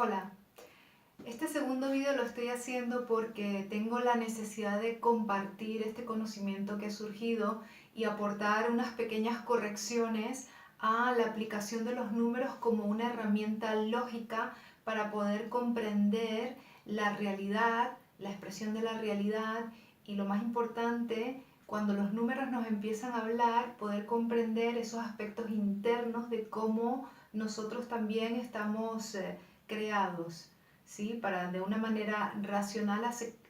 Hola, este segundo video lo estoy haciendo porque tengo la necesidad de compartir este conocimiento que ha surgido y aportar unas pequeñas correcciones a la aplicación de los números como una herramienta lógica para poder comprender la realidad, la expresión de la realidad y lo más importante, cuando los números nos empiezan a hablar, poder comprender esos aspectos internos de cómo nosotros también estamos creados, ¿sí? Para de una manera racional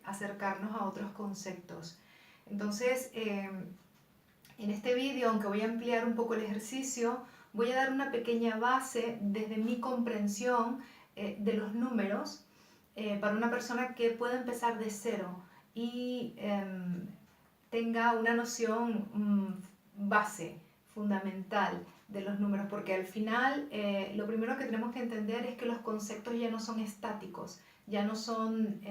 acercarnos a otros conceptos. Entonces, en este vídeo, aunque voy a ampliar un poco el ejercicio, voy a dar una pequeña base desde mi comprensión de los números para una persona que pueda empezar de cero y tenga una noción base, fundamental de los números, porque al final lo primero que tenemos que entender es que los conceptos ya no son estáticos, ya no son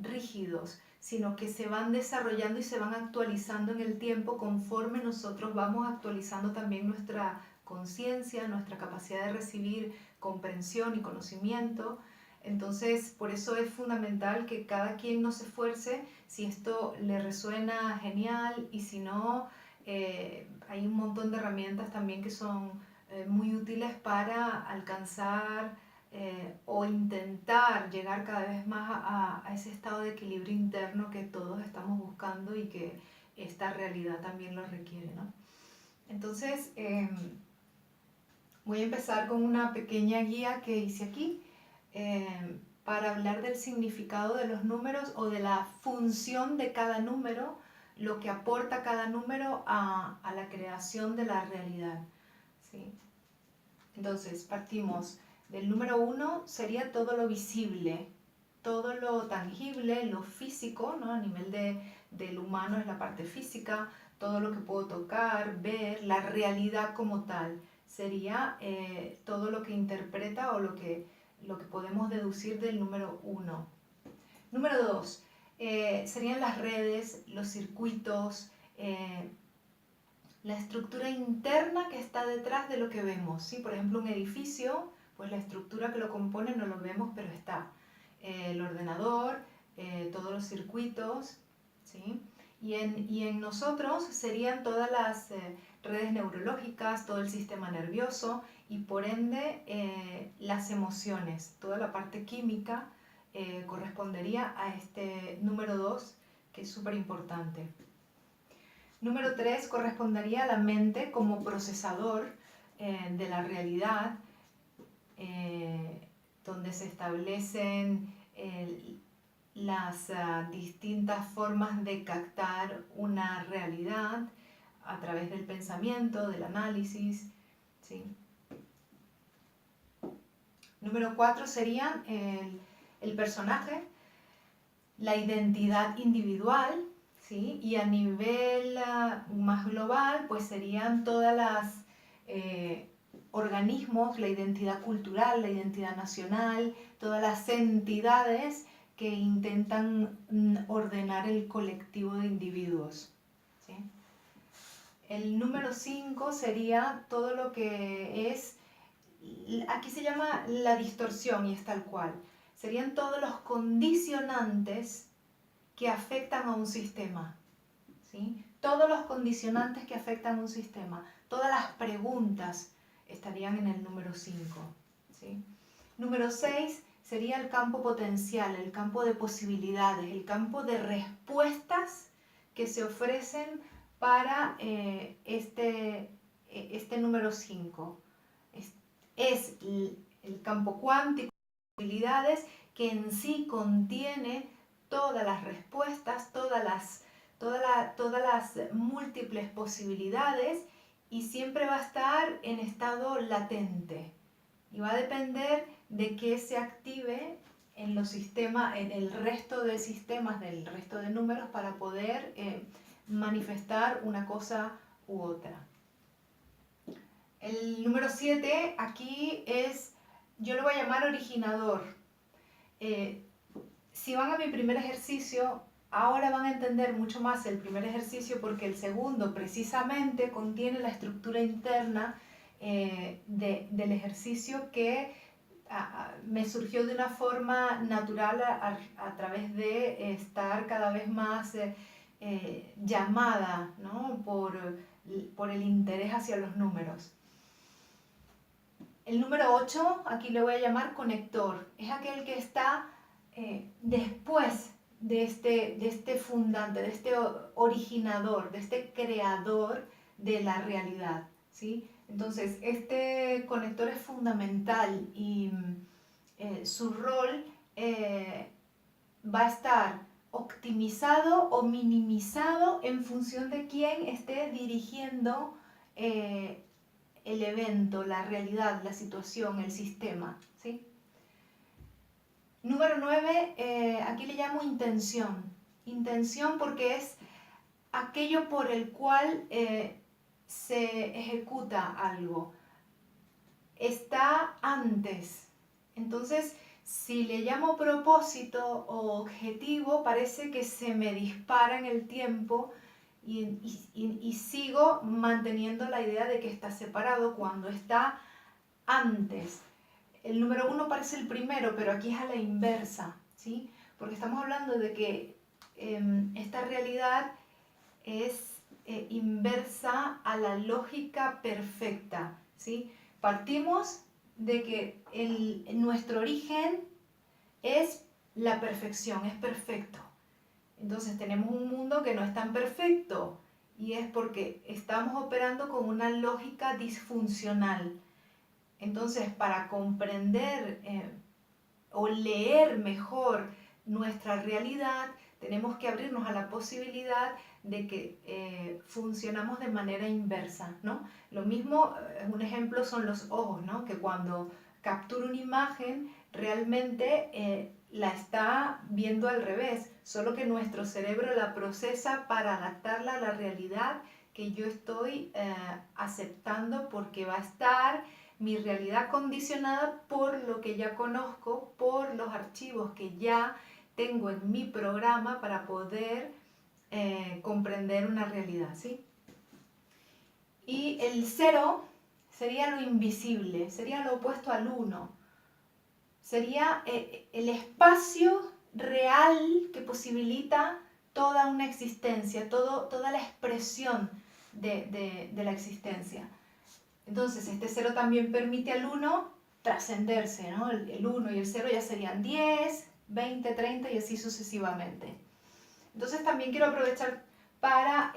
rígidos, sino que se van desarrollando y se van actualizando en el tiempo conforme nosotros vamos actualizando también nuestra conciencia, nuestra capacidad de recibir comprensión y conocimiento. Entonces, por eso es fundamental que cada quien nos esfuerce. Si esto le resuena, genial, y si no, hay un montón de herramientas también que son muy útiles para alcanzar o intentar llegar cada vez más a ese estado de equilibrio interno que todos estamos buscando y que esta realidad también lo requiere, ¿no? Entonces, voy a empezar con una pequeña guía que hice aquí para hablar del significado de los números o de la función de cada número, lo que aporta cada número a la creación de la realidad, ¿sí? Entonces, partimos del número 1, sería todo lo visible, todo lo tangible, lo físico, ¿no? A nivel del humano es la parte física, todo lo que puedo tocar, ver, la realidad como tal, sería todo lo que interpreta o lo que podemos deducir del número 1. Número 2, serían las redes, los circuitos, la estructura interna que está detrás de lo que vemos, ¿sí? Por ejemplo, un edificio, pues la estructura que lo compone no lo vemos, pero está. El ordenador, todos los circuitos, ¿sí? Y en nosotros serían todas las redes neurológicas, todo el sistema nervioso y por ende las emociones, toda la parte química correspondería a este número 2, que es súper importante. Número 3 correspondería a la mente como procesador de la realidad, donde se establecen las distintas formas de captar una realidad a través del pensamiento, del análisis, ¿sí? Número 4 sería el personaje, la identidad individual, ¿sí? Y a nivel más global, pues serían todas las organismos, la identidad cultural, la identidad nacional, todas las entidades que intentan ordenar el colectivo de individuos, ¿sí? El número 5 sería todo lo que es, aquí se llama la distorsión y es tal cual, serían todos los condicionantes que afectan a un sistema, ¿sí? Todos los condicionantes que afectan a un sistema, todas las preguntas estarían en el número 5, ¿sí? Número 6 sería el campo potencial, el campo de posibilidades, el campo de respuestas que se ofrecen para este número 5. Es el campo cuántico de posibilidades que en sí contiene todas las respuestas, todas las múltiples posibilidades y siempre va a estar en estado latente y va a depender de que se active en los sistemas, en el resto de sistemas del resto de números para poder manifestar una cosa u otra. El número 7 aquí es, yo lo voy a llamar originador. Si van a mi primer ejercicio, ahora van a entender mucho más el primer ejercicio porque el segundo precisamente contiene la estructura interna del ejercicio que me surgió de una forma natural a través de estar cada vez más llamada, ¿no? por el interés hacia los números. El número 8, aquí le voy a llamar conector, es aquel que está después de este fundante, de este originador, de este creador de la realidad, ¿sí? Entonces, este conector es fundamental y su rol va a estar optimizado o minimizado en función de quién esté dirigiendo el evento, la realidad, la situación, el sistema, ¿sí? Número 9, aquí le llamo intención. Intención porque es aquello por el cual se ejecuta algo. Está antes. Entonces, si le llamo propósito o objetivo, parece que se me dispara en el tiempo y sigo manteniendo la idea de que está separado cuando está antes. El número 1 parece el primero, pero aquí es a la inversa, ¿sí? Porque estamos hablando de que esta realidad es inversa a la lógica perfecta, ¿sí? Partimos de que nuestro origen es la perfección, es perfecto. Entonces tenemos un mundo que no es tan perfecto y es porque estamos operando con una lógica disfuncional. Entonces, para comprender o leer mejor nuestra realidad, tenemos que abrirnos a la posibilidad de que funcionamos de manera inversa, ¿no? Lo mismo, un ejemplo son los ojos, ¿no? Que cuando captura una imagen, realmente la está viendo al revés, solo que nuestro cerebro la procesa para adaptarla a la realidad que yo estoy aceptando porque va a estar mi realidad condicionada por lo que ya conozco, por los archivos que ya tengo en mi programa para poder comprender una realidad, ¿sí? Y el 0 sería lo invisible, sería lo opuesto al 1. Sería el espacio real que posibilita toda una existencia, toda la expresión de la existencia. Entonces, este 0 también permite al 1 trascenderse, ¿no? El 1 y el 0 ya serían 10, 20, 30 y así sucesivamente. Entonces, también quiero aprovechar para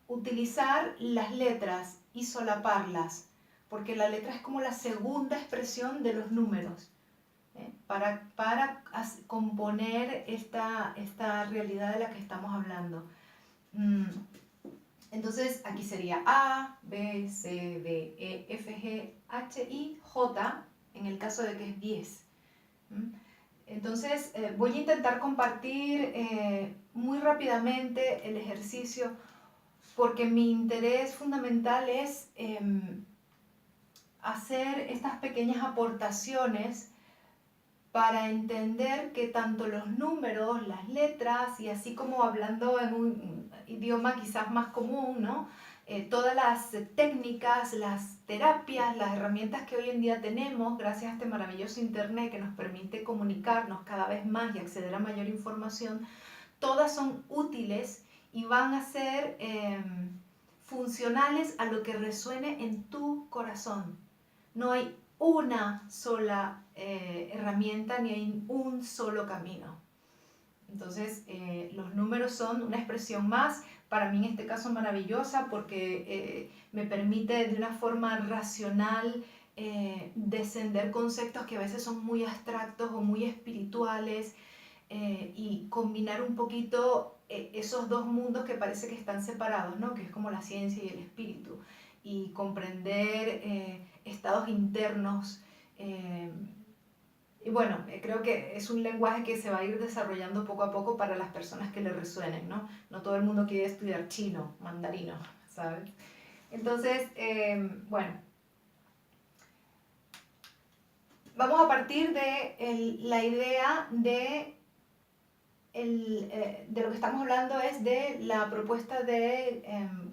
utilizar las letras y solaparlas, porque la letra es como la segunda expresión de los números, para componer esta realidad de la que estamos hablando. Entonces aquí sería A, B, C, D, E, F, G, H, I, J, en el caso de que es 10. Entonces voy a intentar compartir muy rápidamente el ejercicio porque mi interés fundamental es hacer estas pequeñas aportaciones para entender que tanto los números, las letras y así como hablando en un idioma quizás más común, ¿no? Todas las técnicas, las terapias, las herramientas que hoy en día tenemos gracias a este maravilloso internet que nos permite comunicarnos cada vez más y acceder a mayor información, todas son útiles y van a ser funcionales a lo que resuene en tu corazón. No hay una sola herramienta ni hay un solo camino. Entonces, los números son una expresión más, para mí en este caso maravillosa, porque me permite de una forma racional descender conceptos que a veces son muy abstractos o muy espirituales y combinar un poquito esos dos mundos que parece que están separados, ¿no? Que es como la ciencia y el espíritu, y comprender estados internos. Y bueno, creo que es un lenguaje que se va a ir desarrollando poco a poco para las personas que le resuenen, ¿no? No todo el mundo quiere estudiar chino, mandarino, ¿sabes? Entonces, bueno, vamos a partir de la idea de lo que estamos hablando es de la propuesta de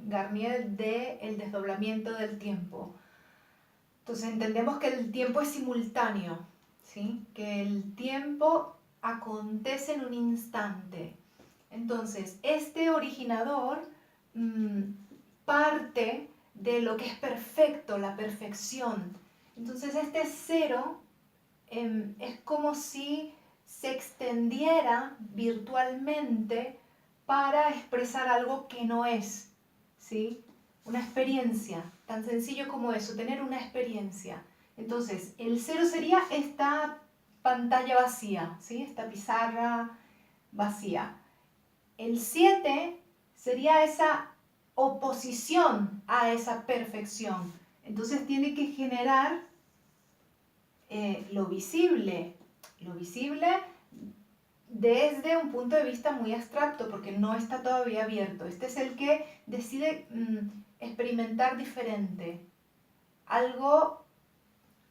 Garnier de el desdoblamiento del tiempo. Entonces entendemos que el tiempo es simultáneo, ¿sí? Que el tiempo acontece en un instante. Entonces, este originador parte de lo que es perfecto, la perfección. Entonces, este cero es como si se extendiera virtualmente para expresar algo que no es, ¿sí? Una experiencia, tan sencillo como eso, tener una experiencia. Entonces, el cero sería esta pantalla vacía, ¿sí? Esta pizarra vacía. El 7 sería esa oposición a esa perfección. Entonces tiene que generar lo visible desde un punto de vista muy abstracto, porque no está todavía abierto. Este es el que decide experimentar diferente, algo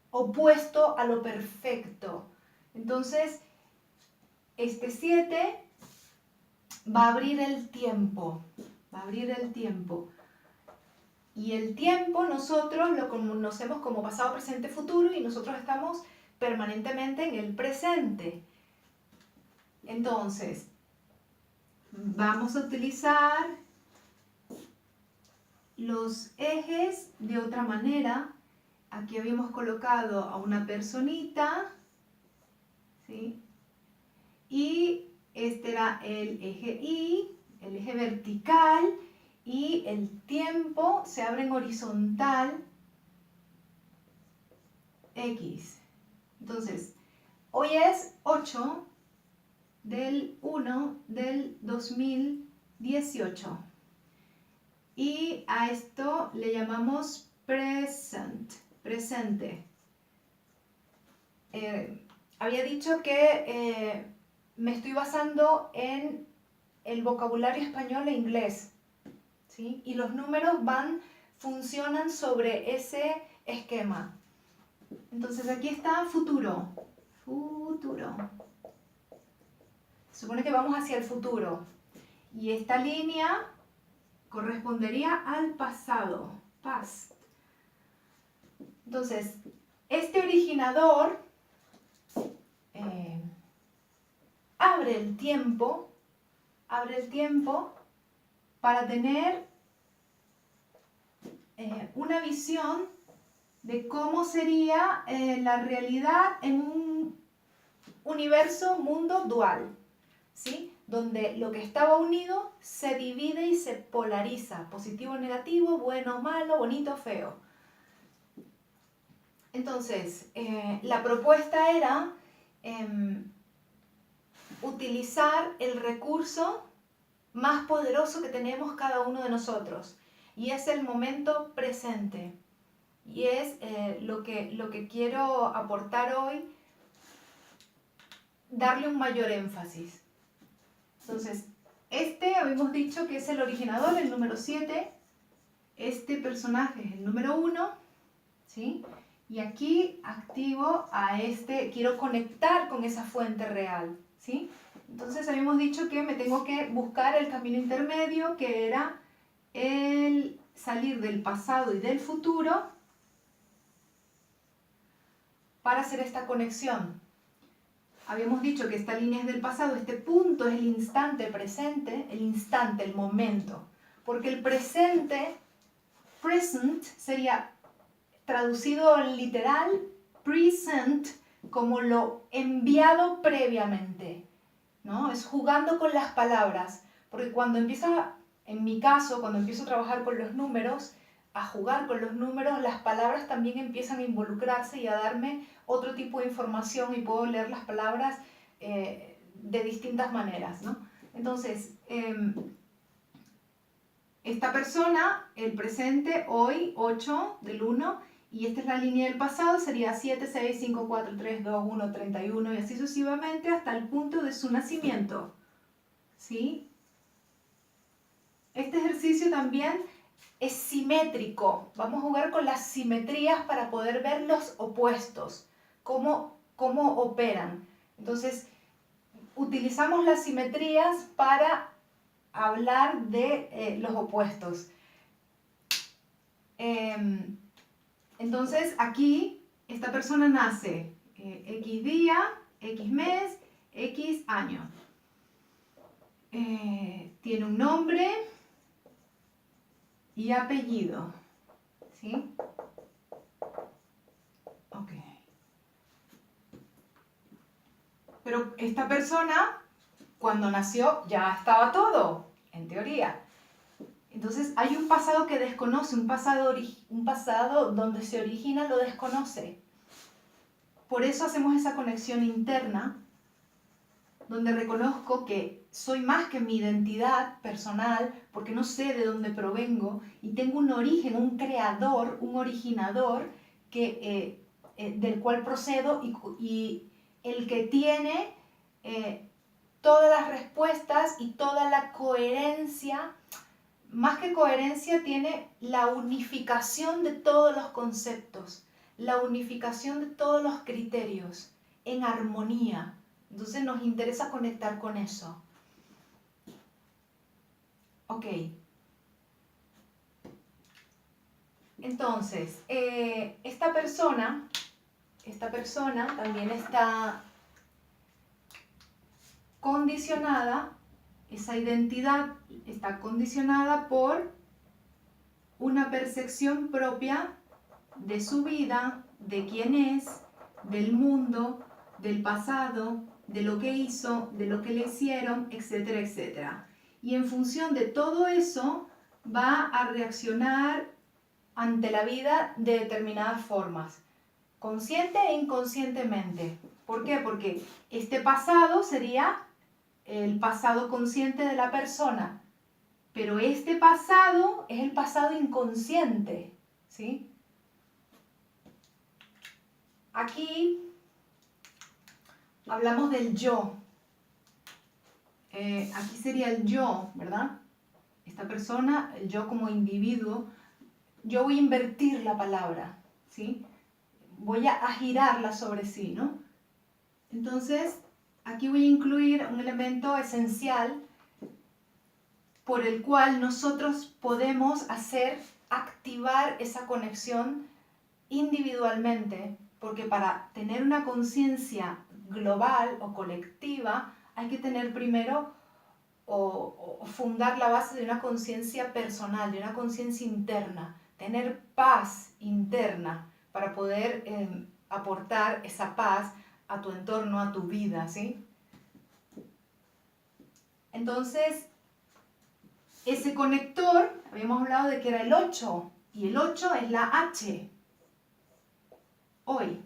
opuesto a lo perfecto. Entonces, este 7 va a abrir el tiempo, va a abrir el tiempo. Y el tiempo nosotros lo conocemos como pasado, presente, futuro, y nosotros estamos permanentemente en el presente. Entonces, vamos a utilizar los ejes de otra manera. Aquí habíamos colocado a una personita, ¿sí? Y este era el eje Y, el eje vertical, y el tiempo se abre en horizontal X. Entonces, hoy es 8 del 1 del 2018. Y a esto le llamamos presente. Había dicho que me estoy basando en el vocabulario español e inglés, ¿sí? Y los números funcionan sobre ese esquema. Entonces aquí está futuro. Futuro. Se supone que vamos hacia el futuro. Y esta línea correspondería al pasado. Past. Entonces, este originador abre el tiempo para tener una visión de cómo sería la realidad en un universo, mundo dual, ¿sí? Donde lo que estaba unido se divide y se polariza, positivo, negativo, bueno, malo, bonito, feo. Entonces, la propuesta era utilizar el recurso más poderoso que tenemos cada uno de nosotros, y es el momento presente. Y es lo que quiero aportar hoy, darle un mayor énfasis. Entonces, este habíamos dicho que es el originador, el número 7. Este personaje es el número 1, ¿sí? Y aquí activo a este, quiero conectar con esa fuente real, ¿sí? Entonces habíamos dicho que me tengo que buscar el camino intermedio, que era el salir del pasado y del futuro para hacer esta conexión. Habíamos dicho que esta línea es del pasado, este punto es el instante presente, el momento. Porque el presente, present, sería traducido literal, present, como lo enviado previamente, ¿no? Es jugando con las palabras. Porque cuando en mi caso, cuando empiezo a trabajar con los números, a jugar con los números, las palabras también empiezan a involucrarse y a darme otro tipo de información, y puedo leer las palabras de distintas maneras, ¿no? Entonces, esta persona, el presente, hoy, 8 del 1, y esta es la línea del pasado, sería 7, 6, 5, 4, 3, 2, 1, 31, y así sucesivamente hasta el punto de su nacimiento, ¿sí? Este ejercicio también es simétrico. Vamos a jugar con las simetrías para poder ver los opuestos, cómo operan. Entonces, utilizamos las simetrías para hablar de los opuestos. Entonces aquí esta persona nace X día, X mes, X año. Tiene un nombre y apellido, ¿sí? Ok. Pero esta persona, cuando nació, ya estaba todo, en teoría. Entonces hay un pasado que desconoce, un pasado donde se origina lo desconoce. Por eso hacemos esa conexión interna, donde reconozco que soy más que mi identidad personal, porque no sé de dónde provengo, y tengo un origen, un creador, un originador del cual procedo y el que tiene todas las respuestas y toda la coherencia. Más que coherencia, tiene la unificación de todos los conceptos, la unificación de todos los criterios, en armonía. Entonces nos interesa conectar con eso. Ok. Entonces, esta persona también está condicionada, esa identidad está condicionada por una percepción propia de su vida, de quién es, del mundo, del pasado, de lo que hizo, de lo que le hicieron, etcétera, etcétera. Y en función de todo eso va a reaccionar ante la vida de determinadas formas, consciente e inconscientemente. ¿Por qué? Porque este pasado sería el pasado consciente de la persona, pero este pasado es el pasado inconsciente, ¿sí? Aquí hablamos del yo. Aquí sería el yo, ¿verdad? Esta persona, el yo como individuo, yo voy a invertir la palabra, ¿sí? Voy a girarla sobre sí, ¿no? Entonces, aquí voy a incluir un elemento esencial por el cual nosotros podemos activar esa conexión individualmente, porque para tener una conciencia global o colectiva hay que tener primero o fundar la base de una conciencia personal, de una conciencia interna, tener paz interna para poder aportar esa paz a tu entorno, a tu vida, ¿sí? Entonces, ese conector, habíamos hablado de que era el 8, y el 8 es la H, hoy.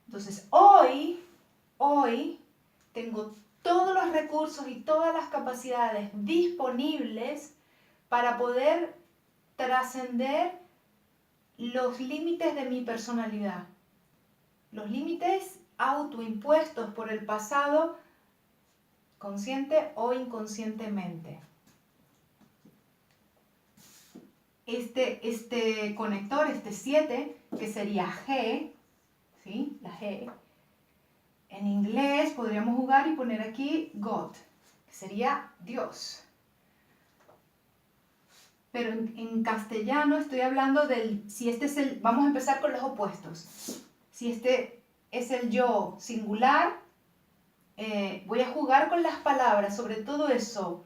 Entonces, hoy tengo todos los recursos y todas las capacidades disponibles para poder trascender los límites de mi personalidad, los límites autoimpuestos por el pasado, consciente o inconscientemente. Este conector, este 7, que sería G, ¿sí? La G. En inglés podríamos jugar y poner aquí God, que sería Dios. Pero en castellano estoy hablando vamos a empezar con los opuestos. Si este es el yo singular, voy a jugar con las palabras, sobre todo eso.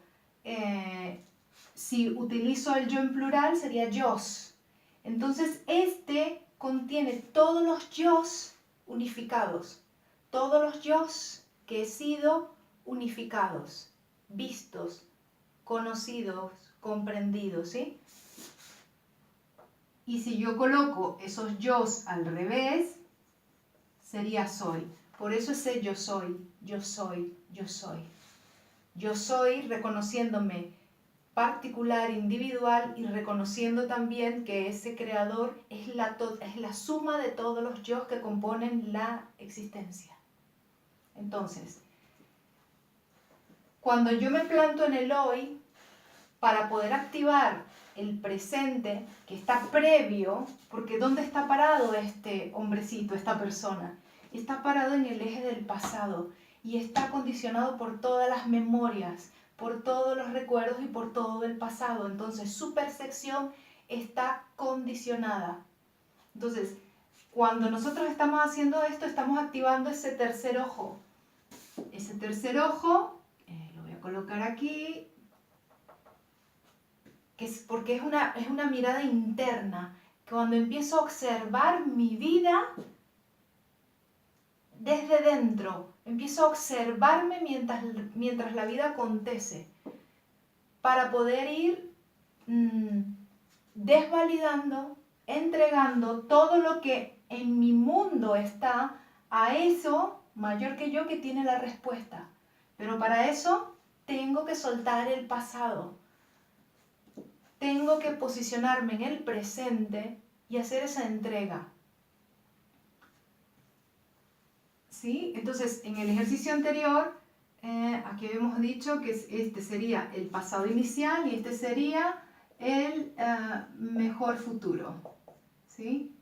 Si utilizo el yo en plural, sería yos. Entonces, este contiene todos los yos unificados, todos los yos que he sido unificados, vistos, conocidos, comprendidos, ¿sí? Y si yo coloco esos yos al revés, sería soy. Por eso ese yo soy, yo soy, yo soy. Yo soy reconociéndome particular, individual, y reconociendo también que ese creador es la suma de todos los yo que componen la existencia. Entonces, cuando yo me planto en el hoy, para poder activar el presente que está previo, porque ¿dónde está parado este hombrecito, esta persona? Está parado en el eje del pasado y está condicionado por todas las memorias, por todos los recuerdos y por todo el pasado. Entonces su percepción está condicionada. Entonces, cuando nosotros estamos haciendo esto, estamos activando ese tercer ojo. Ese tercer ojo, lo voy a colocar aquí, que es porque es una mirada interna. Cuando empiezo a observar mi vida desde dentro, empiezo a observarme mientras la vida acontece, para poder ir desvalidando, entregando todo lo que en mi mundo está a eso mayor que yo que tiene la respuesta. Pero para eso tengo que soltar el pasado. Tengo que posicionarme en el presente y hacer esa entrega. ¿Sí? Entonces, en el ejercicio anterior, aquí habíamos dicho que este sería el pasado inicial y este sería el mejor futuro. ¿Sí?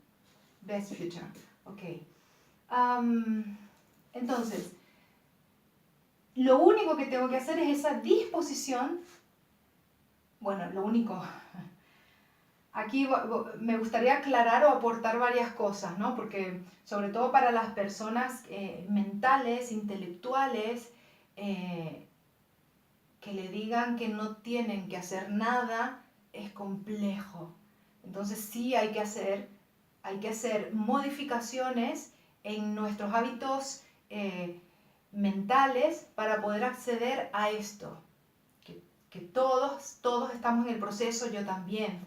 Best future. Ok. Entonces, lo único que tengo que hacer es esa disposición. Bueno, lo único. Aquí me gustaría aclarar o aportar varias cosas, ¿no? Porque sobre todo para las personas mentales, intelectuales, que le digan que no tienen que hacer nada, es complejo. Entonces sí hay que hacer modificaciones en nuestros hábitos mentales para poder acceder a esto. Que todos estamos en el proceso, yo también.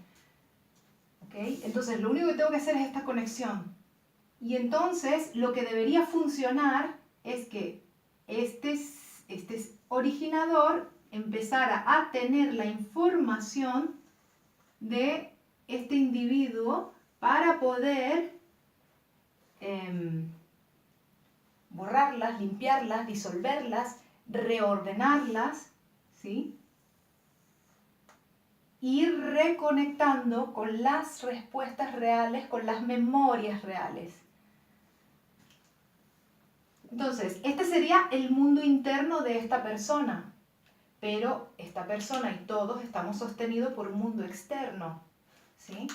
¿Okay? Entonces lo único que tengo que hacer es esta conexión. Y entonces lo que debería funcionar es que este originador empezara a tener la información de este individuo para poder borrarlas, limpiarlas, disolverlas, reordenarlas, ¿sí? Ir reconectando con las respuestas reales, con las memorias reales. Entonces, este sería el mundo interno de esta persona, pero esta persona y todos estamos sostenidos por un mundo externo, ¿sí?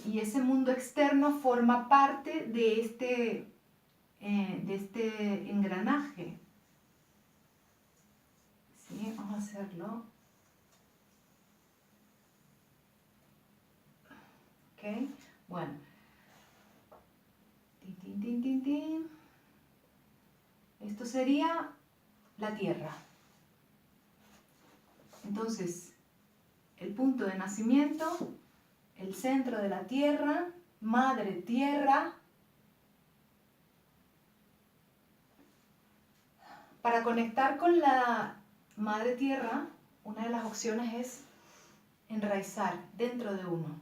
Y ese mundo externo forma parte de este engranaje. ¿Sí? Vamos a hacerlo. ¿Ok? Bueno. Tin, tin, tin, tin. Esto sería la Tierra. Entonces, el punto de nacimiento, el centro de la Tierra, Madre Tierra. Para conectar con la Madre Tierra, una de las opciones es enraizar dentro de uno.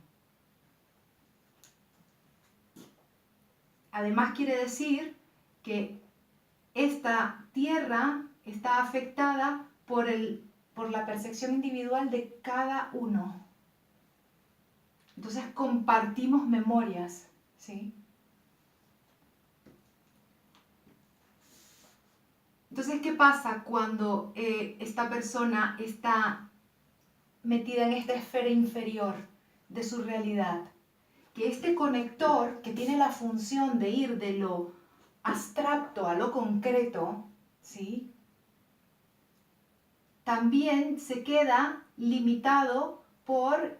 Además quiere decir que esta tierra está afectada por la percepción individual de cada uno. Entonces compartimos memorias, ¿sí? Entonces, ¿qué pasa cuando esta persona está metida en esta esfera inferior de su realidad? Que este conector, que tiene la función de ir de lo abstracto a lo concreto, ¿sí? También se queda limitado por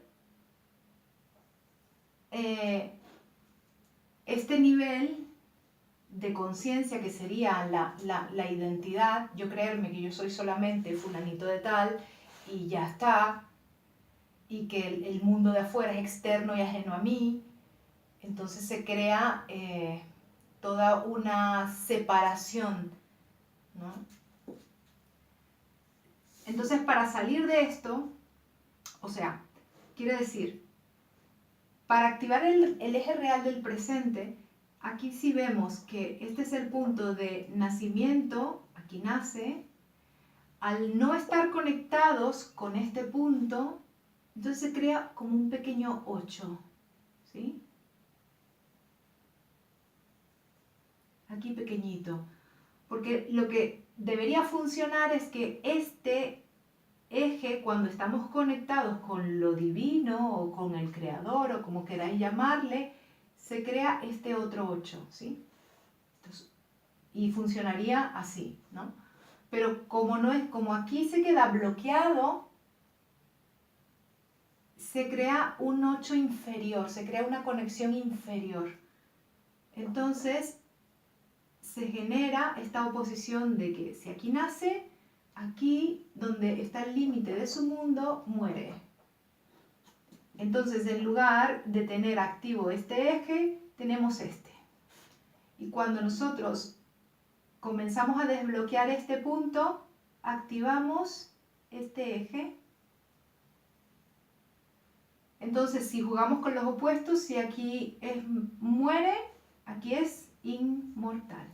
este nivel de conciencia que sería la identidad, yo creerme que yo soy solamente fulanito de tal y ya está, y que el mundo de afuera es externo y ajeno a mí. Entonces se crea toda una separación, ¿no? Entonces, para salir de esto, o sea, quiere decir, para activar el eje real del presente, aquí sí vemos que este es el punto de nacimiento, aquí nace. Al no estar conectados con este punto, entonces se crea como un pequeño 8, ¿sí? Aquí pequeñito. Porque lo que debería funcionar es que este eje, cuando estamos conectados con lo divino o con el creador o como queráis llamarle, se crea este otro 8, ¿sí? Entonces, y funcionaría así, ¿no? Pero como no es, como aquí se queda bloqueado, se crea un 8 inferior, se crea una conexión inferior. Entonces, se genera esta oposición de que si aquí nace, aquí donde está el límite de su mundo, muere. Entonces, en lugar de tener activo este eje, tenemos este. Y cuando nosotros comenzamos a desbloquear este punto, activamos este eje. Entonces, si jugamos con los opuestos, si aquí es muere, aquí es inmortal.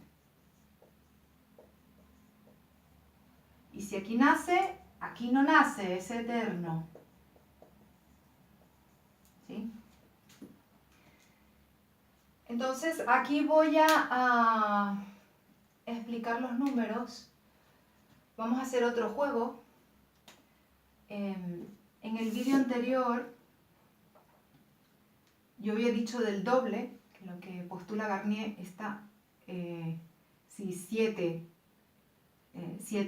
Y si aquí nace, aquí no nace, es eterno. ¿Sí? Entonces, aquí voy a explicar los números. Vamos a hacer otro juego. En el vídeo anterior, yo había dicho del doble, que lo que postula Garnier está, si 7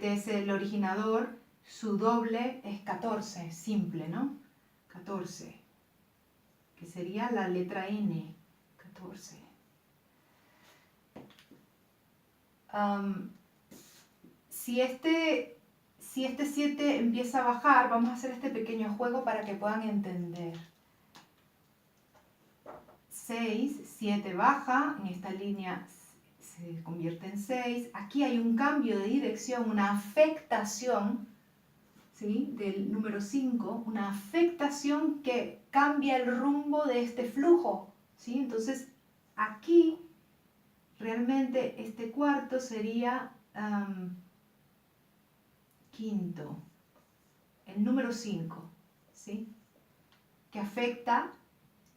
es el originador, su doble es 14, simple, ¿no? 14, que sería la letra N, 14. Si este 7 empieza a bajar, vamos a hacer este pequeño juego para que puedan entender. 6, 7 baja, en esta línea se convierte en 6. Aquí hay un cambio de dirección, una afectación, ¿sí? Del número 5, una afectación que cambia el rumbo de este flujo, ¿sí? Entonces, aquí realmente este cuarto sería quinto, el número 5, ¿sí? Que afecta,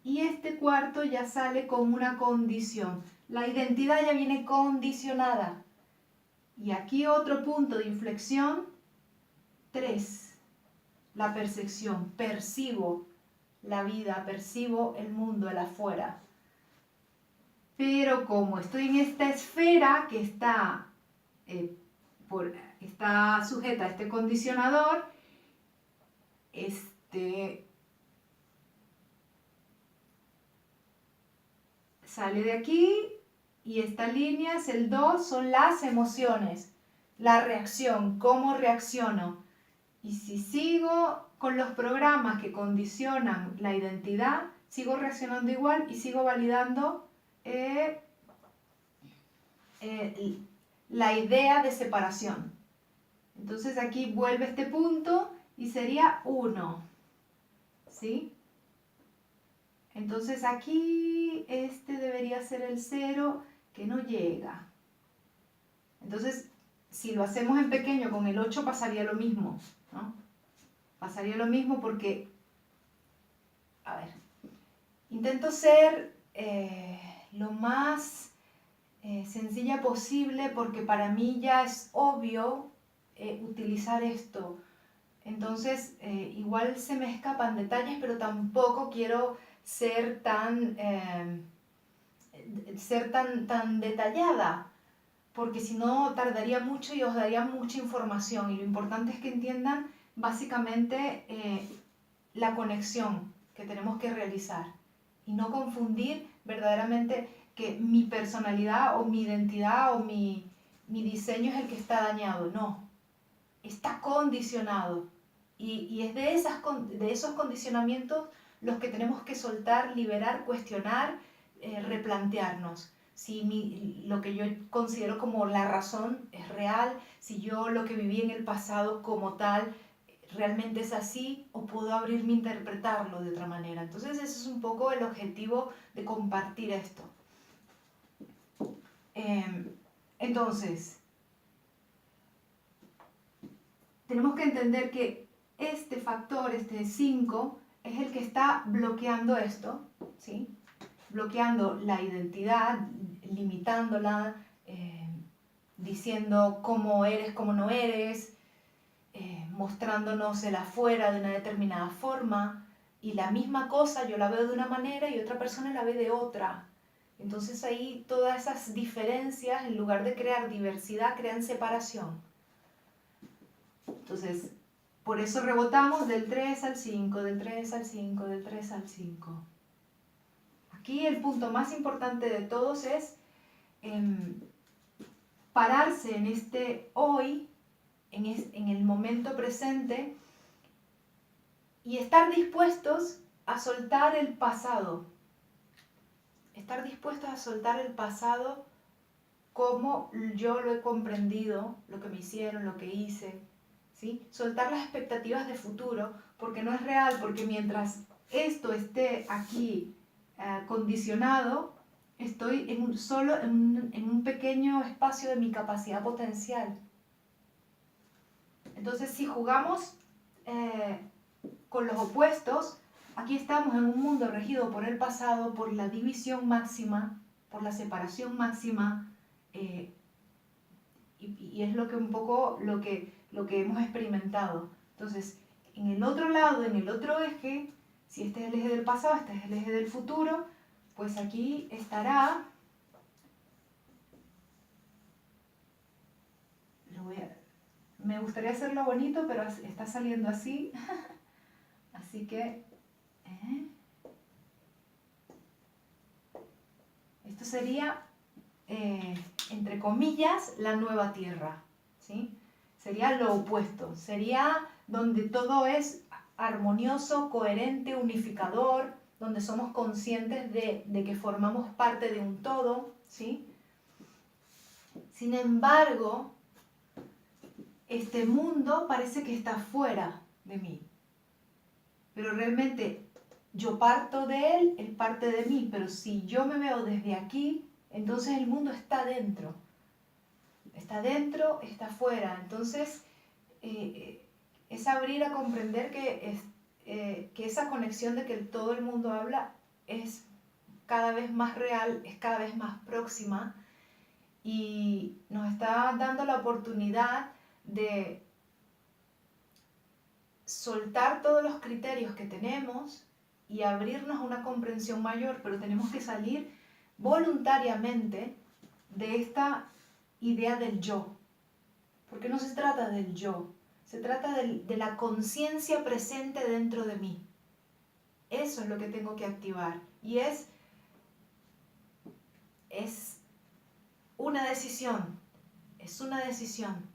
y este cuarto ya sale con una condición. La identidad ya viene condicionada. Y aquí otro punto de inflexión, 3, la percepción. Percibo la vida, percibo el mundo, el afuera. Pero como estoy en esta esfera que está sujeta a este condicionador, sale de aquí y esta línea es el 2, son las emociones, la reacción, cómo reacciono. Y si sigo con los programas que condicionan la identidad, sigo reaccionando igual y sigo validando la idea de separación. Entonces aquí vuelve este punto y sería 1, ¿sí? Entonces aquí este debería ser el 0 que no llega. Entonces, si lo hacemos en pequeño con el 8 pasaría lo mismo, ¿no? Pasaría lo mismo porque, a ver, intento ser lo más sencilla posible porque para mí ya es obvio utilizar esto. Entonces, igual se me escapan detalles, pero tampoco quiero ser tan detallada, porque si no tardaría mucho y os daría mucha información, y lo importante es que entiendan básicamente la conexión que tenemos que realizar y no confundir verdaderamente que mi personalidad o mi identidad o mi diseño es el que está dañado. No, está condicionado, y es de esos condicionamientos los que tenemos que soltar, liberar, cuestionar, replantearnos. Si lo que yo considero como la razón es real, si yo lo que viví en el pasado como tal realmente es así, o puedo abrirme a interpretarlo de otra manera. Entonces ese es un poco el objetivo de compartir esto. Entonces, tenemos que entender que este factor, este 5, es el que está bloqueando esto, ¿sí? Bloqueando la identidad, limitándola, diciendo cómo eres, cómo no eres, mostrándonos el afuera de una determinada forma, y la misma cosa yo la veo de una manera y otra persona la ve de otra. Entonces ahí todas esas diferencias, en lugar de crear diversidad, crean separación. Entonces, por eso rebotamos del 3 al 5, del 3 al 5, del 3 al 5. Aquí el punto más importante de todos es pararse en este hoy, en el momento presente, y estar dispuestos a soltar el pasado. Estar dispuestos a soltar el pasado como yo lo he comprendido, lo que me hicieron, lo que hice, ¿sí? Soltar las expectativas de futuro, porque no es real, porque mientras esto esté aquí condicionado, estoy solo en un pequeño espacio de mi capacidad potencial. Entonces, si jugamos con los opuestos, aquí estamos en un mundo regido por el pasado, por la división máxima, por la separación máxima, y es lo que un poco lo que hemos experimentado. Entonces, en el otro lado, en el otro eje, si este es el eje del pasado, este es el eje del futuro, pues aquí estará, me gustaría hacerlo bonito, pero está saliendo así, así que esto sería, entre comillas, la nueva tierra, ¿sí? Sería lo opuesto, sería donde todo es armonioso, coherente, unificador, donde somos conscientes de que formamos parte de un todo, ¿sí? Sin embargo, este mundo parece que está fuera de mí, pero realmente yo parto de él parte de mí, pero si yo me veo desde aquí, entonces el mundo está dentro. Está dentro, está fuera. Entonces, es abrir a comprender que esa conexión de que todo el mundo habla es cada vez más real, es cada vez más próxima, y nos está dando la oportunidad de soltar todos los criterios que tenemos y abrirnos a una comprensión mayor, pero tenemos que salir voluntariamente de esta idea del yo, porque no se trata del yo, se trata de la conciencia presente dentro de mí. Eso es lo que tengo que activar, y es una decisión, es una decisión.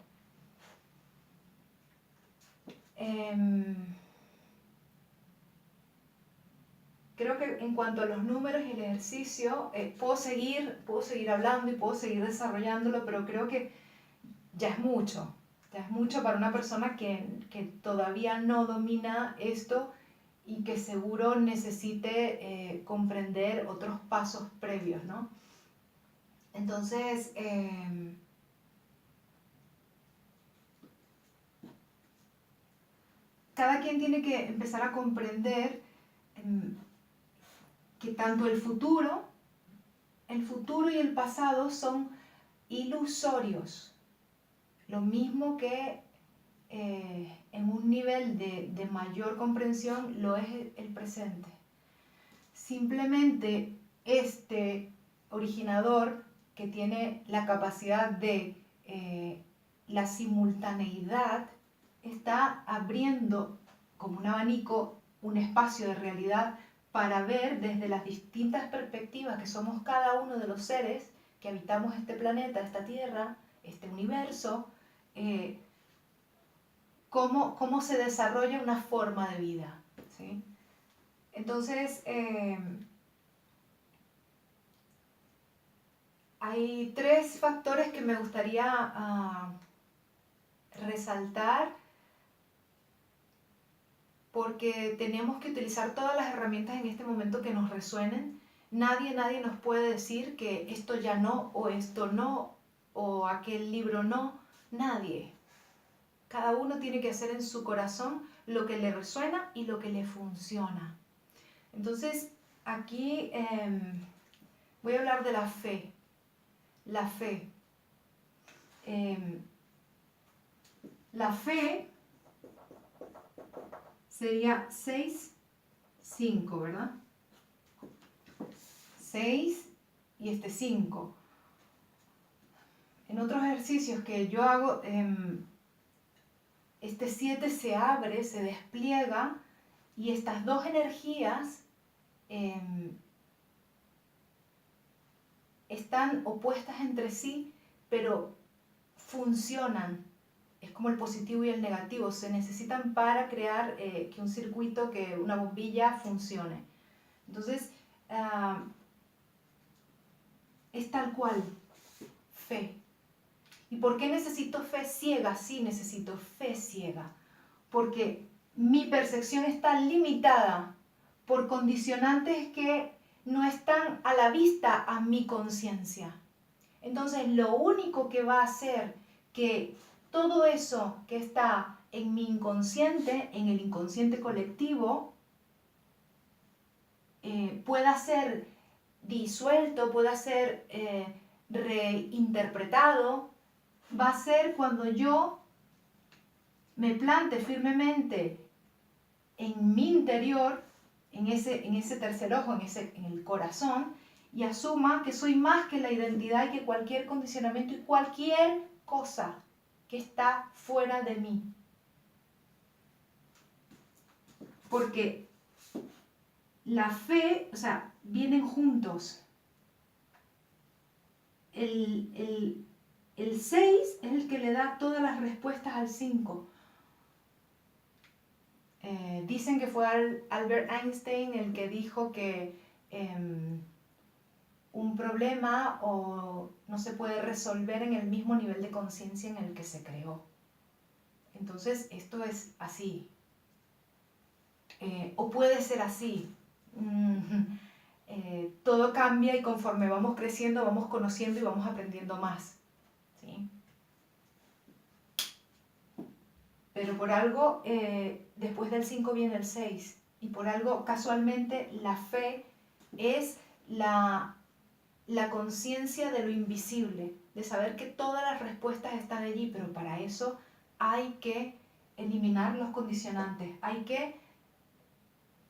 Creo que en cuanto a los números y el ejercicio, puedo seguir hablando y puedo seguir desarrollándolo, pero creo que ya es mucho para una persona que todavía no domina esto y que seguro necesite comprender otros pasos previos, ¿no? Entonces, cada quien tiene que empezar a comprender que tanto el futuro y el pasado son ilusorios. Lo mismo que en un nivel de mayor comprensión lo es el presente. Simplemente este originador, que tiene la capacidad de la simultaneidad, está abriendo como un abanico un espacio de realidad para ver desde las distintas perspectivas que somos cada uno de los seres que habitamos este planeta, esta Tierra, este universo, cómo se desarrolla una forma de vida, ¿sí? Entonces, hay tres factores que me gustaría resaltar, porque tenemos que utilizar todas las herramientas en este momento que nos resuenen. Nadie nos puede decir que esto ya no, o esto no, o aquel libro no. Nadie. Cada uno tiene que hacer en su corazón lo que le resuena y lo que le funciona. Entonces, aquí voy a hablar de la fe. La fe. La fe sería 6, 5, ¿verdad? 6 y este 5. En otros ejercicios que yo hago, este 7 se abre, se despliega y estas dos energías están opuestas entre sí, pero funcionan. Es como el positivo y el negativo, se necesitan para crear que un circuito, que una bombilla funcione. Entonces, es tal cual, fe. ¿Y por qué necesito fe ciega? Sí, necesito fe ciega, porque mi percepción está limitada por condicionantes que no están a la vista a mi conciencia. Entonces, lo único que va a hacer que todo eso que está en mi inconsciente, en el inconsciente colectivo, pueda ser disuelto, pueda ser reinterpretado, va a ser cuando yo me plante firmemente en mi interior, en ese tercer ojo, en el corazón, y asuma que soy más que la identidad y que cualquier condicionamiento y cualquier cosa que está fuera de mí. Porque la fe, o sea, vienen juntos. El 6 es el que le da todas las respuestas al 5. Dicen que fue Albert Einstein el que dijo que un problema no se puede resolver en el mismo nivel de conciencia en el que se creó. Entonces, esto es así. O puede ser así. Todo cambia y conforme vamos creciendo, vamos conociendo y vamos aprendiendo más. ¿Sí? Pero por algo, después del 5 viene el 6. Y por algo, casualmente, la fe es la conciencia de lo invisible, de saber que todas las respuestas están allí, pero para eso hay que eliminar los condicionantes, hay que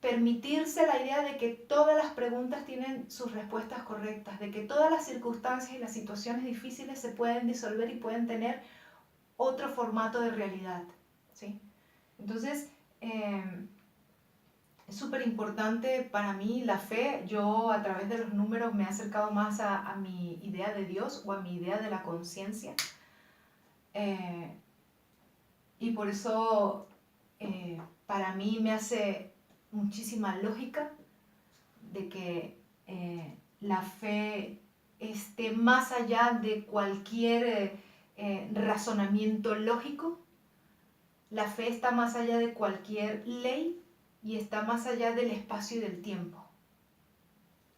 permitirse la idea de que todas las preguntas tienen sus respuestas correctas, de que todas las circunstancias y las situaciones difíciles se pueden disolver y pueden tener otro formato de realidad, ¿sí? Entonces, es súper importante para mí la fe. Yo a través de los números me he acercado más a mi idea de Dios o a mi idea de la conciencia. Y por eso para mí me hace muchísima lógica de que la fe esté más allá de cualquier razonamiento lógico. La fe está más allá de cualquier ley y está más allá del espacio y del tiempo.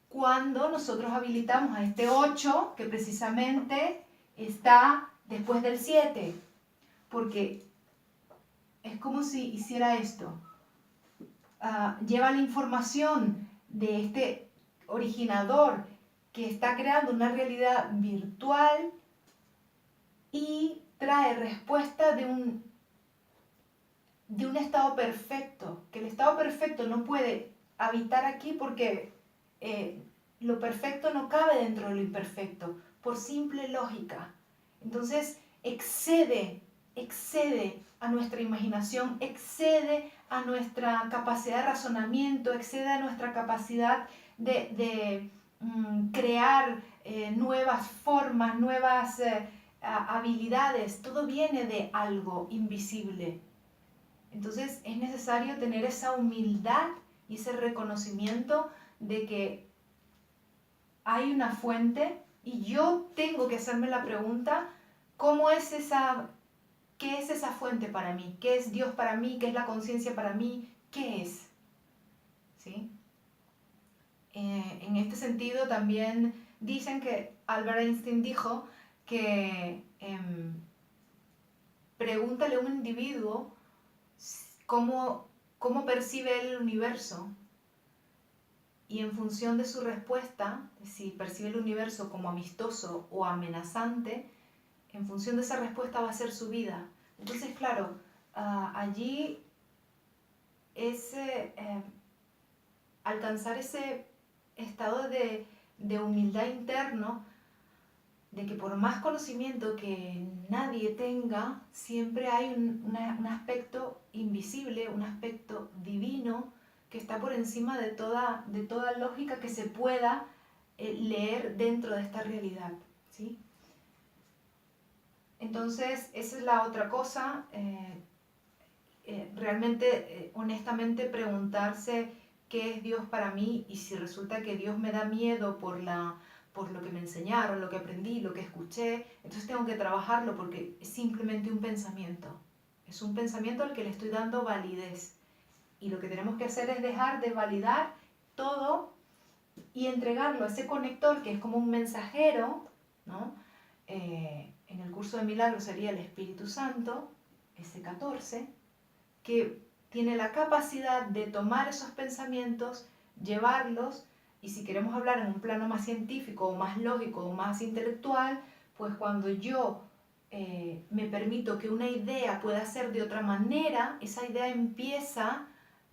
Cuando nosotros habilitamos a este 8, que precisamente está después del 7, porque es como si hiciera esto. Lleva la información de este originador que está creando una realidad virtual y trae respuesta de un estado perfecto, que el estado perfecto no puede habitar aquí porque lo perfecto no cabe dentro de lo imperfecto, por simple lógica. Entonces excede a nuestra imaginación, excede a nuestra capacidad de razonamiento, excede a nuestra capacidad de crear nuevas formas, nuevas habilidades. Todo viene de algo invisible. Entonces es necesario tener esa humildad y ese reconocimiento de que hay una fuente y yo tengo que hacerme la pregunta, ¿qué es esa fuente para mí? ¿Qué es Dios para mí? ¿Qué es la conciencia para mí? ¿Qué es? ¿Sí? En este sentido también dicen que Albert Einstein dijo que pregúntale a un individuo cómo percibe él el universo y en función de su respuesta, si percibe el universo como amistoso o amenazante, en función de esa respuesta va a ser su vida. Entonces, claro, allí es alcanzar ese estado de humildad interno, de que por más conocimiento que nadie tenga, siempre hay un aspecto invisible, un aspecto divino que está por encima de toda lógica que se pueda leer dentro de esta realidad, ¿sí? Entonces, esa es la otra cosa, realmente, honestamente, preguntarse qué es Dios para mí, y si resulta que Dios me da miedo por lo que me enseñaron, lo que aprendí, lo que escuché, entonces tengo que trabajarlo porque es simplemente un pensamiento. Es un pensamiento al que le estoy dando validez. Y lo que tenemos que hacer es dejar de validar todo y entregarlo a ese conector que es como un mensajero, ¿no? En el curso de milagros sería el Espíritu Santo, ese 14, que tiene la capacidad de tomar esos pensamientos, llevarlos, y si queremos hablar en un plano más científico o más lógico o más intelectual, pues cuando yo me permito que una idea pueda ser de otra manera, esa idea empieza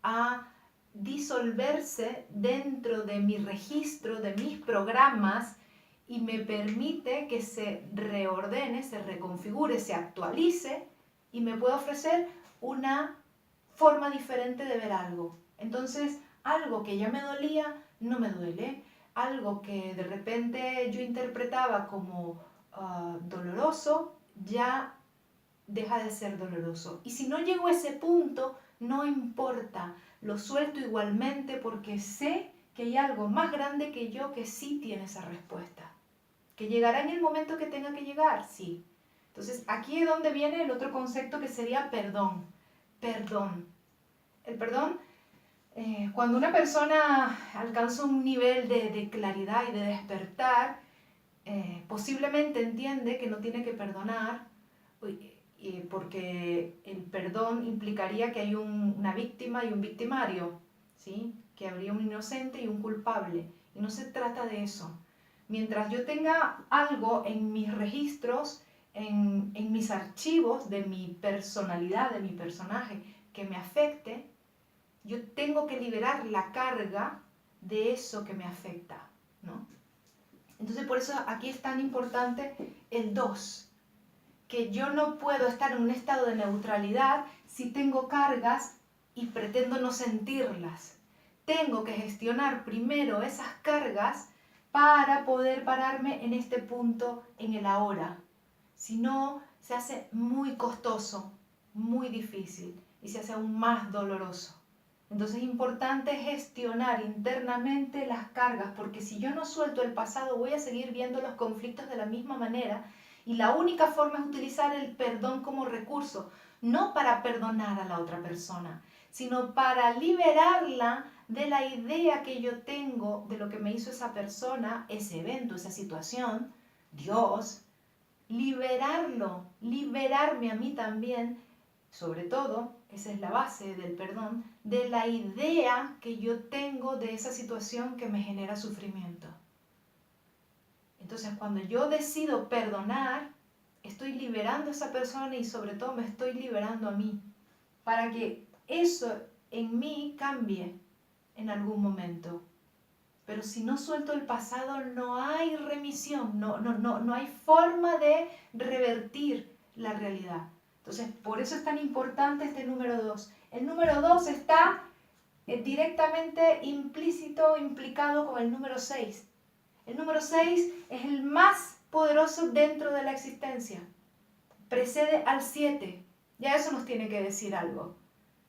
a disolverse dentro de mi registro, de mis programas, y me permite que se reordene, se reconfigure, se actualice y me pueda ofrecer una forma diferente de ver algo. Entonces, algo que ya me dolía, no me duele. Algo que de repente yo interpretaba como doloroso, ya deja de ser doloroso. Y si no llego a ese punto, no importa, lo suelto igualmente porque sé que hay algo más grande que yo que sí tiene esa respuesta. ¿Que llegará en el momento que tenga que llegar? Sí. Entonces, aquí es donde viene el otro concepto que sería perdón. Perdón. El perdón, cuando una persona alcanza un nivel de claridad y de despertar, posiblemente entiende que no tiene que perdonar, porque el perdón implicaría que hay una víctima y un victimario, ¿sí? Que habría un inocente y un culpable. Y no se trata de eso. Mientras yo tenga algo en mis registros, en mis archivos de mi personalidad, de mi personaje, que me afecte, yo tengo que liberar la carga de eso que me afecta, ¿no? Entonces, por eso aquí es tan importante el 2, que yo no puedo estar en un estado de neutralidad si tengo cargas y pretendo no sentirlas. Tengo que gestionar primero esas cargas para poder pararme en este punto, en el ahora. Si no, se hace muy costoso, muy difícil y se hace aún más doloroso. Entonces es importante gestionar internamente las cargas, porque si yo no suelto el pasado voy a seguir viendo los conflictos de la misma manera, y la única forma es utilizar el perdón como recurso, no para perdonar a la otra persona, sino para liberarla de la idea que yo tengo de lo que me hizo esa persona, ese evento, esa situación, Dios, liberarlo, liberarme a mí también, sobre todo, esa es la base del perdón, de la idea que yo tengo de esa situación que me genera sufrimiento. Entonces, cuando yo decido perdonar, estoy liberando a esa persona y sobre todo me estoy liberando a mí, para que eso en mí cambie en algún momento. Pero si no suelto el pasado, no hay remisión, no hay forma de revertir la realidad. Entonces, por eso es tan importante este número 2. El número 2 está directamente implícito, implicado con el número 6. El número 6 es el más poderoso dentro de la existencia. Precede al 7. Ya eso nos tiene que decir algo.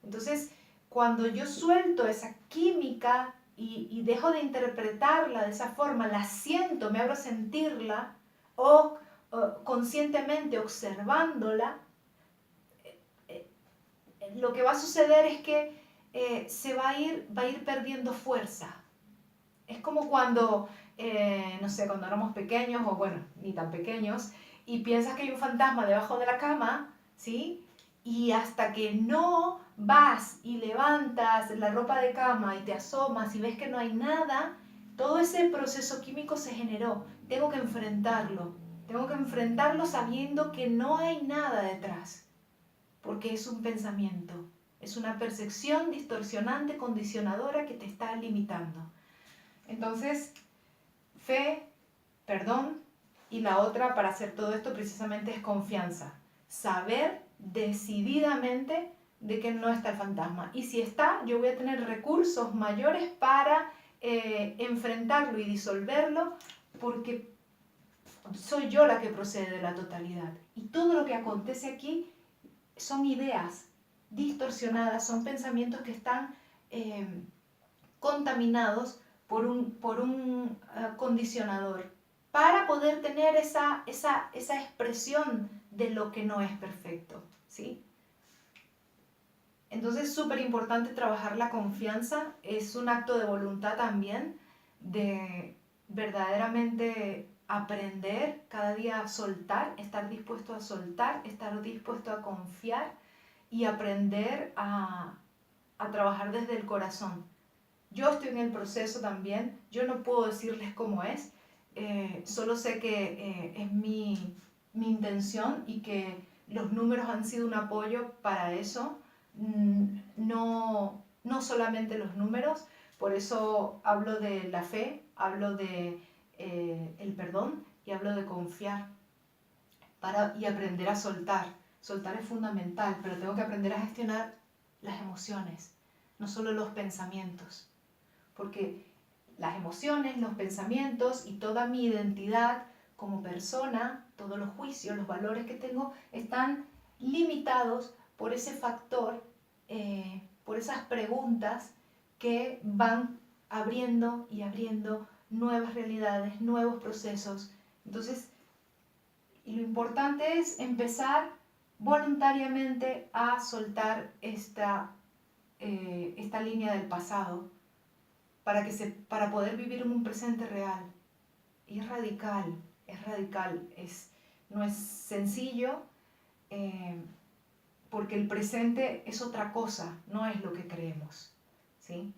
Entonces, cuando yo suelto esa química y dejo de interpretarla de esa forma, la siento, me abro a sentirla, o conscientemente observándola, lo que va a suceder es que se va a ir perdiendo fuerza. Es como cuando, no sé, cuando éramos pequeños, o bueno, ni tan pequeños, y piensas que hay un fantasma debajo de la cama, ¿sí? Y hasta que no vas y levantas la ropa de cama y te asomas y ves que no hay nada, todo ese proceso químico se generó. Tengo que enfrentarlo sabiendo que no hay nada detrás, porque es un pensamiento Es una percepción distorsionante, condicionadora que te está limitando. Entonces, fe, perdón, y la otra para hacer todo esto precisamente es confianza. Saber decididamente de que no está el fantasma. Y si está, yo voy a tener recursos mayores para enfrentarlo y disolverlo, porque soy yo la que procede de la totalidad. Y todo lo que acontece aquí son ideas distorsionadas, son pensamientos que están contaminados por un condicionador, para poder tener esa expresión de lo que no es perfecto, ¿sí? Entonces es súper importante trabajar la confianza, es un acto de voluntad también, de verdaderamente aprender cada día a soltar, estar dispuesto a soltar, estar dispuesto a confiar y aprender a trabajar desde el corazón. Yo estoy en el proceso también, yo no puedo decirles cómo es, solo sé que es mi intención y que los números han sido un apoyo para eso, no solamente los números, por eso hablo de la fe, hablo de el perdón y hablo de confiar y aprender a soltar. Soltar es fundamental, pero tengo que aprender a gestionar las emociones, no solo los pensamientos, porque las emociones, los pensamientos y toda mi identidad como persona, todos los juicios, los valores que tengo, están limitados por ese factor, por esas preguntas que van abriendo y abriendo nuevas realidades, nuevos procesos. Entonces, lo importante es empezar voluntariamente a soltar esta línea del pasado, para poder vivir en un presente real. Y es radical, no es sencillo, porque el presente es otra cosa, no es lo que creemos, ¿sí?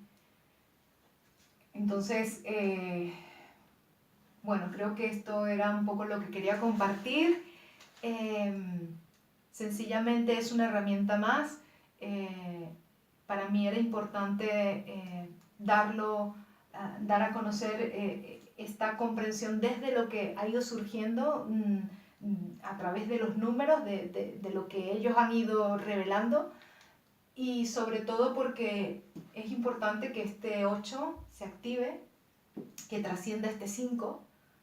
Entonces, bueno, creo que esto era un poco lo que quería compartir. Sencillamente es una herramienta más. Para mí era importante dar a conocer esta comprensión desde lo que ha ido surgiendo a través de los números, de lo que ellos han ido revelando, y sobre todo porque es importante que este 8 se active, que trascienda este 5,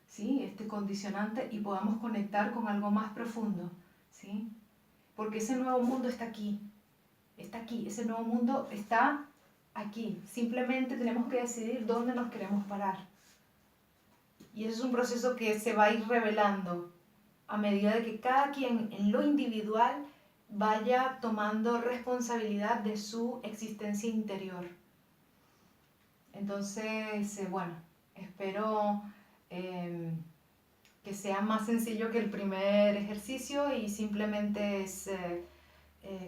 ¿sí? Este condicionante, y podamos conectar con algo más profundo, ¿sí? Porque ese nuevo mundo está aquí, ese nuevo mundo está aquí. Simplemente tenemos que decidir dónde nos queremos parar. Y eso es un proceso que se va a ir revelando a medida de que cada quien en lo individual vaya tomando responsabilidad de su existencia interior. Entonces, bueno, espero que sea más sencillo que el primer ejercicio, y simplemente es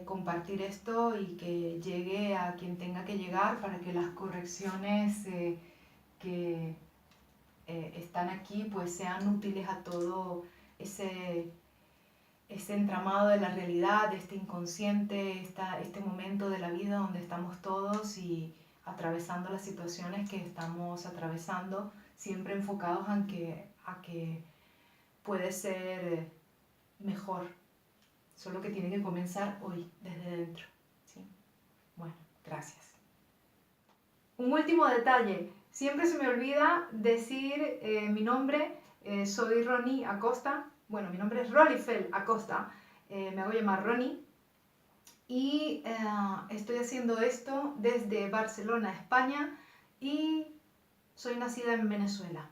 compartir esto y que llegue a quien tenga que llegar, para que las correcciones que están aquí pues sean útiles a todo ese entramado de la realidad, de este inconsciente, este momento de la vida donde estamos todos y atravesando las situaciones que estamos atravesando, siempre enfocados a que puede ser mejor, solo que tiene que comenzar hoy, desde dentro, ¿sí? Bueno, gracias. Un último detalle, siempre se me olvida decir mi nombre. Soy Ronnie Acosta, bueno, mi nombre es Rolifel Acosta, me hago llamar Ronnie, y estoy haciendo esto desde Barcelona, España, y soy nacida en Venezuela.